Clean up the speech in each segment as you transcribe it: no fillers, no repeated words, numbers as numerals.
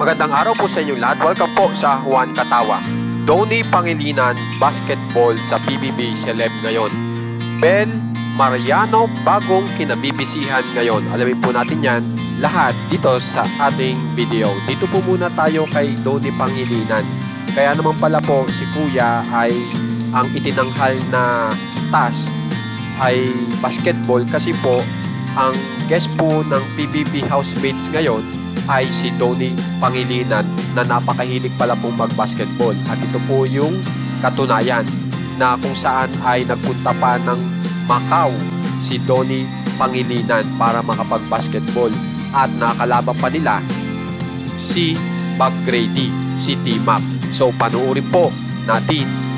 Magandang araw po sa inyong lahat. Welcome po sa Juan Katawa. Donnie Pangilinan basketball sa PBB Celeb ngayon. Bel Mariano bagong kinabibisihan ngayon. Alamin po natin yan lahat dito sa ating video. Dito po muna tayo kay Donnie Pangilinan. Kaya naman pala po si Kuya ay ang itinanghal na task ay basketball kasi po ang guest po ng PBB housemates ngayon ay si Donnie Pangilinan na napakahilig pala pong mag-basketball. At ito po yung katunayan na kung saan ay nagpunta pa ng Macau si Donnie Pangilinan para makapag-basketball. At nakalaban pa nila si Baggrady, si T-Mac. So panuorin po natin.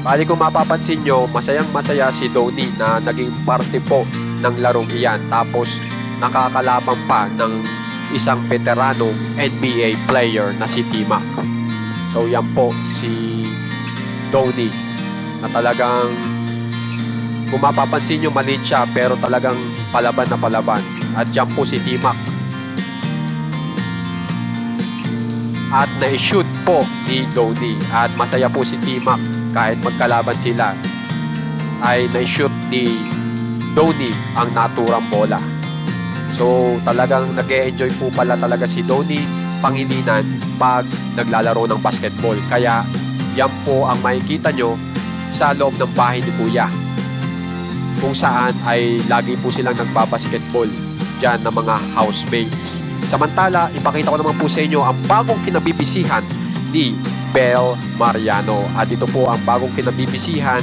Bali kung mapapansin nyo, masayang-masaya si Donnie na naging parte po ng larong iyan. Tapos nakakalaban pa ng isang veteranong NBA player na si T-Mac. So yan po si Donnie na talagang kung mapapansin nyo maliit siya pero talagang palaban na palaban. At yan po si T-Mac. At na-shoot po ni Donnie. At masaya po si T-Mac kahit magkalaban sila ay na-shoot ni Donnie ang naturang bola. So talagang nag-e-enjoy po pala talaga si Donnie Pangilinan pag naglalaro ng basketball. Kaya yan po ang makikita nyo sa loob ng bahay ni Kuya, kung saan ay lagi po silang nagbabasketball dyan ng mga housemates. Samantala, ipakita ko naman po sa inyo ang bagong kinabibisihan ni Bel Mariano. At ito po ang bagong kinabibisihan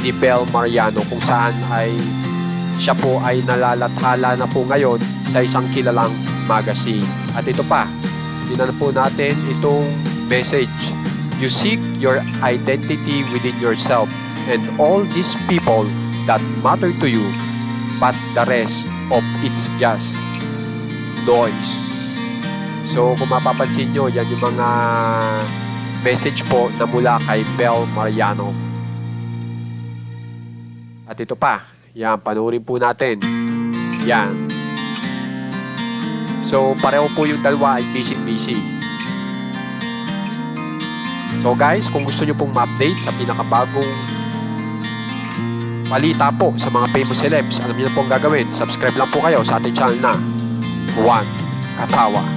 ni Bel Mariano kung saan ay siya po ay nalalathala na po ngayon sa isang kilalang magazine. At ito pa, tingnan po natin itong message. You seek your identity within yourself and all these people that matter to you, but the rest of it's just noise. So kung mapapansin nyo, yan yung mga message po na mula kay Bel Mariano. At ito pa, yan, panoorin po natin. Yan. So pareho po yung dalawa ay busy. So guys, kung gusto nyo pong ma-update sa pinakabagong balita po sa mga famous celebs, alam nyo na pong gagawin. Subscribe lang po kayo sa ating channel na Juan Katawa.